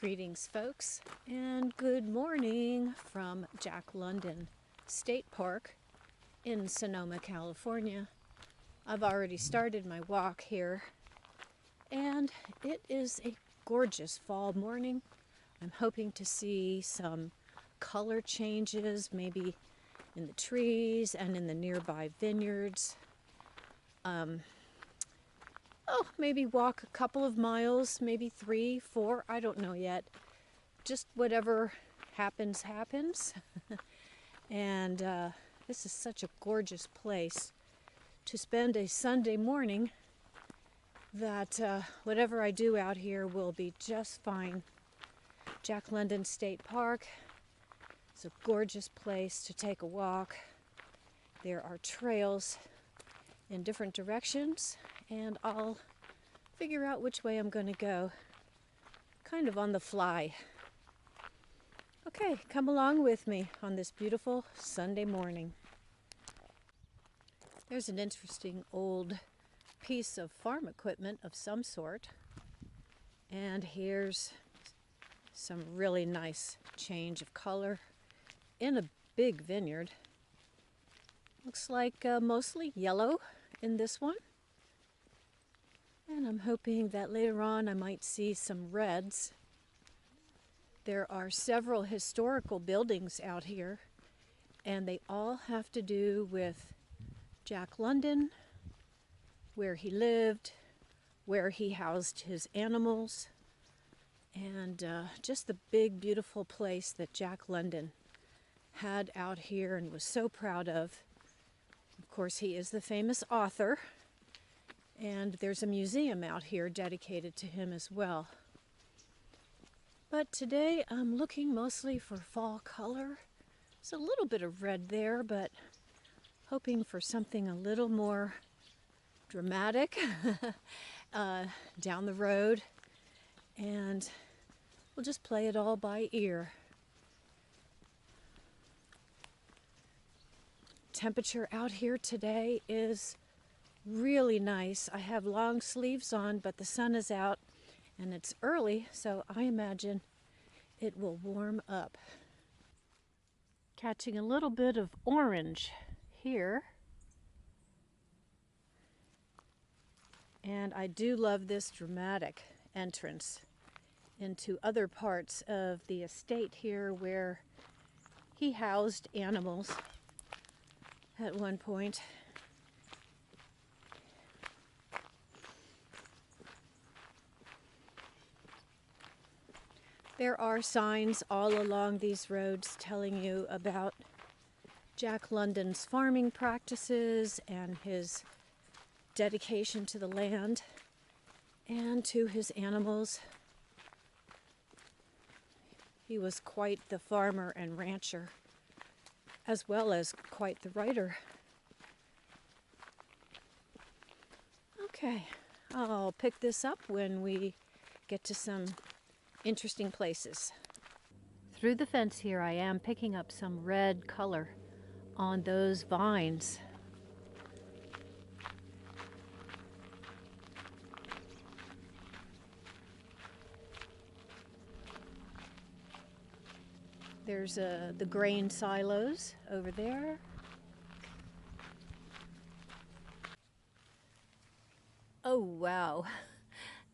Greetings, folks, and good morning from Jack London State Park in Sonoma, California. I've already started my walk here, and it is a gorgeous fall morning. I'm hoping to see some color changes, maybe in the trees and in the nearby vineyards. Maybe walk a couple of miles, maybe 3, 4, I don't know yet. Just whatever happens, happens. And this is such a gorgeous place to spend a Sunday morning that whatever I do out here will be just fine. Jack London State Park is a gorgeous place to take a walk. There are trails in different directions, and I'll figure out which way I'm going to go, kind of on the fly. Okay, come along with me on this beautiful Sunday morning. There's an interesting old piece of farm equipment of some sort, and here's some really nice change of color in a big vineyard. Looks like mostly yellow in this one. And I'm hoping that later on I might see some reds. There are several historical buildings out here, and they all have to do with Jack London, where he lived, where he housed his animals, and just the big, beautiful place that Jack London had out here and was so proud of. Of course, he is the famous author. And there's a museum out here dedicated to him as well. But today I'm looking mostly for fall color. There's a little bit of red there, but hoping for something a little more dramatic down the road. And we'll just play it all by ear. Temperature out here today is really nice. I have long sleeves on, but the sun is out and it's early, so I imagine it will warm up. Catching a little bit of orange here. And I do love this dramatic entrance into other parts of the estate here where he housed animals at one point. There are signs all along these roads telling you about Jack London's farming practices and his dedication to the land and to his animals. He was quite the farmer and rancher, as well as quite the writer. Okay, I'll pick this up when we get to some interesting places. Through the fence here, I am picking up some red color on those vines. There's the grain silos over there. Oh, wow.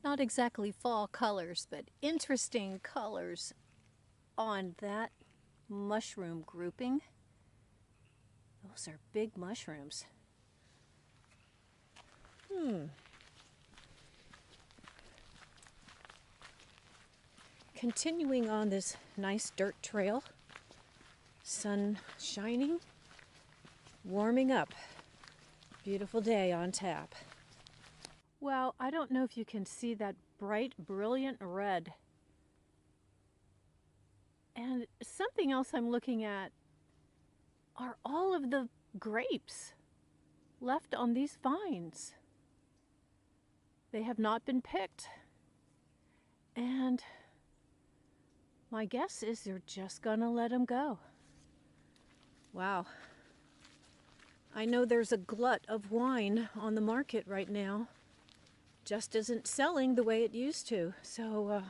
Not exactly fall colors, but interesting colors on that mushroom grouping. Those are big mushrooms. Continuing on this nice dirt trail, sun shining, warming up. Beautiful day on tap. Well, I don't know if you can see that bright, brilliant red. And something else I'm looking at are all of the grapes left on these vines. They have not been picked. And my guess is they're just gonna let them go. Wow. I know there's a glut of wine on the market right now. Just isn't selling the way it used to. So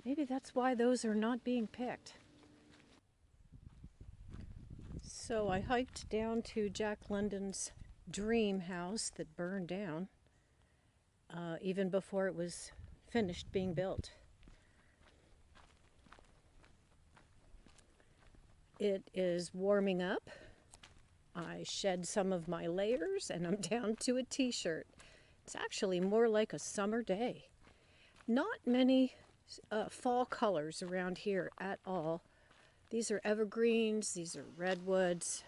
Maybe that's why those are not being picked. So I hiked down to Jack London's dream house that burned down even before it was finished being built. It is warming up. I shed some of my layers and I'm down to a t-shirt. It's actually more like a summer day. Not many fall colors around here at all. These are evergreens, these are redwoods.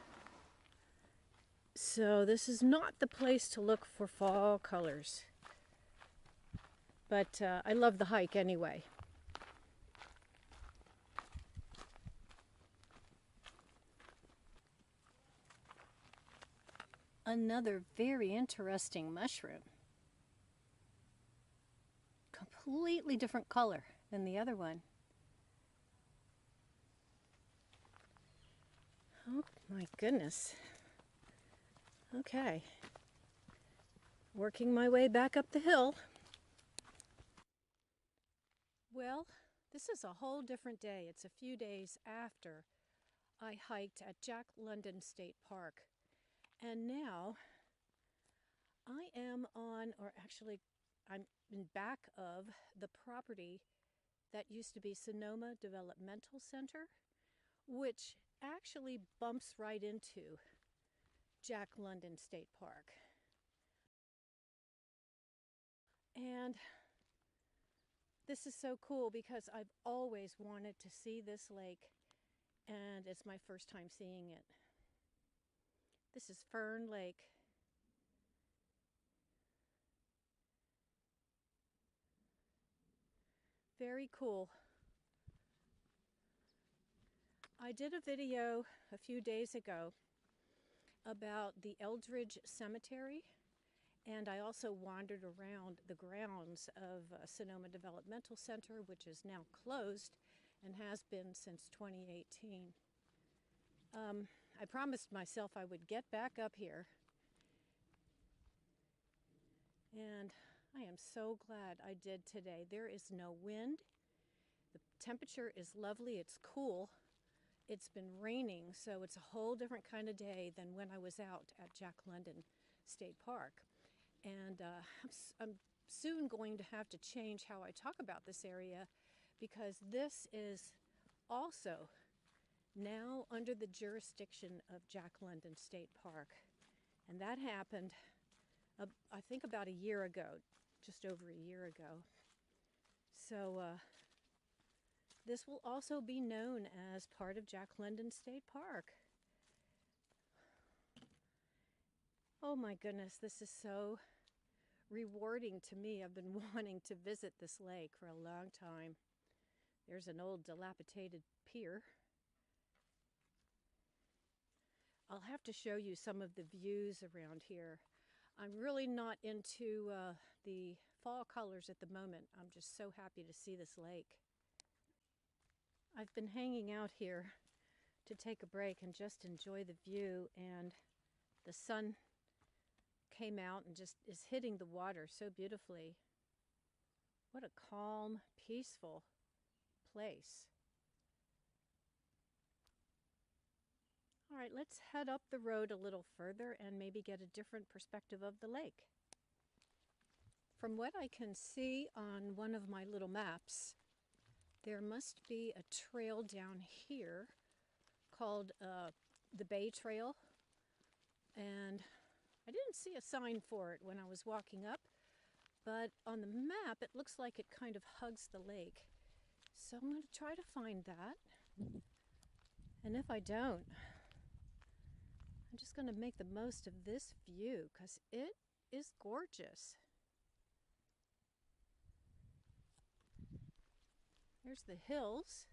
So this is not the place to look for fall colors. But I love the hike anyway. Another very interesting mushroom. Completely different color than the other one. Oh my goodness. Okay. Working my way back up the hill. Well, this is a whole different day. It's a few days after I hiked at Jack London State Park. And now I am on, or actually I'm in back of the property that used to be Sonoma Developmental Center, which actually bumps right into Jack London State Park. And this is so cool because I've always wanted to see this lake, and it's my first time seeing it. This is Fern Lake. Very cool. I did a video a few days ago about the Eldridge Cemetery, and I also wandered around the grounds of Sonoma Developmental Center, which is now closed and has been since 2018. I promised myself I would get back up here, and I am so glad I did today. There is no wind. The temperature is lovely. It's cool. It's been raining, so it's a whole different kind of day than when I was out at Jack London State Park. And I'm soon going to have to change how I talk about this area, because this is also now under the jurisdiction of Jack London State Park. And that happened, I think, about a year ago, just over a year ago. So this will also be known as part of Jack London State Park. Oh my goodness, this is so rewarding to me. I've been wanting to visit this lake for a long time. There's an old dilapidated pier. I'll have to show you some of the views around here. I'm really not into the fall colors at the moment. I'm just so happy to see this lake. I've been hanging out here to take a break and just enjoy the view, and the sun came out and just is hitting the water so beautifully. What a calm, peaceful place. All right, let's head up the road a little further and maybe get a different perspective of the lake. From what I can see on one of my little maps, there must be a trail down here called the Bay Trail, and I didn't see a sign for it when I was walking up, but on the map it looks like it kind of hugs the lake. So I'm going to try to find that, and if I don't, I'm just going to make the most of this view because it is gorgeous. There's the hills,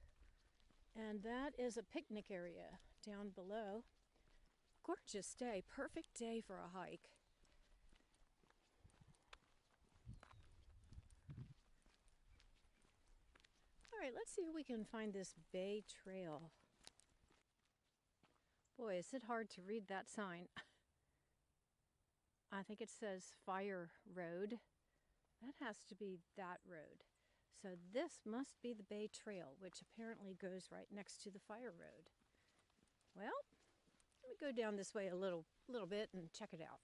and that is a picnic area down below. Gorgeous day, perfect day for a hike. All right, let's see if we can find this Bay Trail. Boy, is it hard to read that sign. I think it says Fire Road. That has to be that road. So this must be the Bay Trail, which apparently goes right next to the fire road. Well, let me go down this way a little bit and check it out.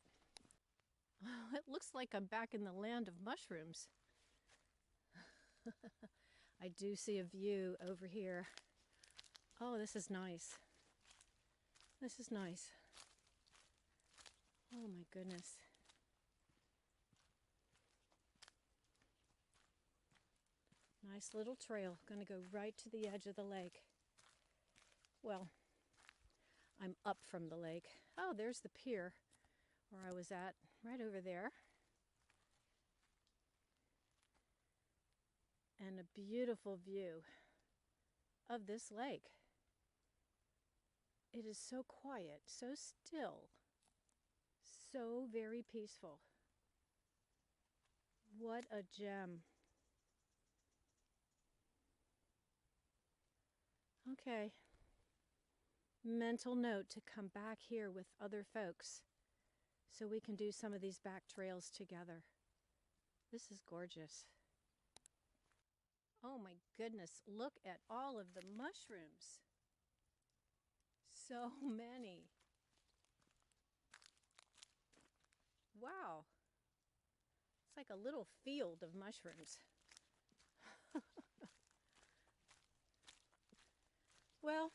Oh, it looks like I'm back in the land of mushrooms. I do see a view over here. Oh, this is nice. This is nice. Oh my goodness. Nice little trail. Going to go right to the edge of the lake. Well, I'm up from the lake. Oh, there's the pier where I was at, right over there. And a beautiful view of this lake. It is so quiet, so still, so very peaceful. What a gem. Okay. Mental note to come back here with other folks so we can do some of these back trails together. This is gorgeous. Oh my goodness, look at all of the mushrooms. So many. Wow. It's like a little field of mushrooms. Well,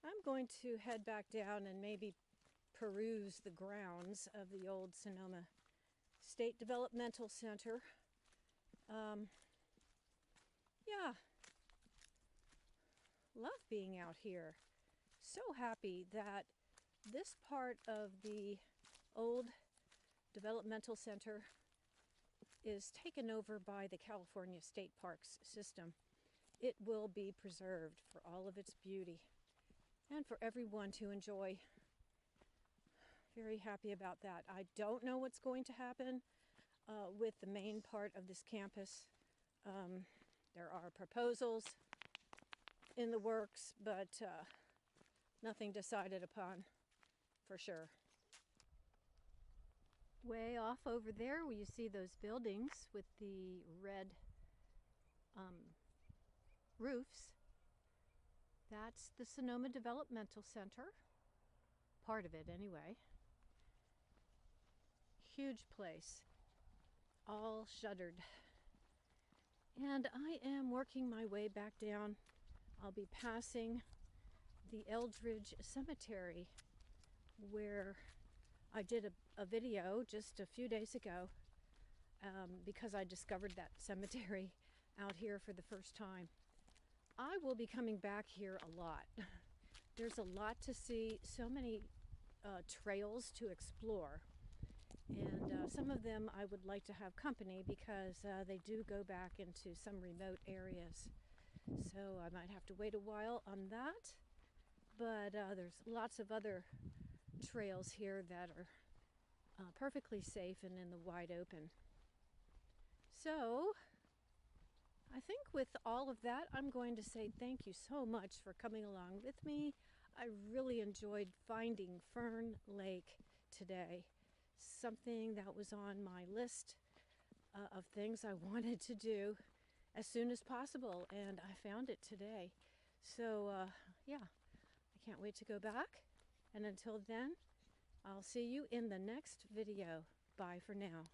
I'm going to head back down and maybe peruse the grounds of the old Sonoma State Developmental Center. Yeah, love being out here. So happy that this part of the old developmental center is taken over by the California State Parks system. It will be preserved for all of its beauty and for everyone to enjoy. Very happy about that. I don't know what's going to happen with the main part of this campus. There are proposals in the works, but nothing decided upon for sure. Way off over there where you see those buildings with the red roofs, that's the Sonoma Developmental Center. Part of it anyway. Huge place, all shuttered. And I am working my way back down. I'll be passing the Eldridge Cemetery where I did a video just a few days ago because I discovered that cemetery out here for the first time. I will be coming back here a lot. There's a lot to see, so many trails to explore. And some of them I would like to have company because they do go back into some remote areas. So I might have to wait a while on that. But there's lots of other trails here that are perfectly safe and in the wide open. So I think with all of that, I'm going to say thank you so much for coming along with me. I really enjoyed finding Fern Lake today. Something that was on my list of things I wanted to do as soon as possible, and I found it today. So yeah, I can't wait to go back, and until then, I'll see you in the next video. Bye for now.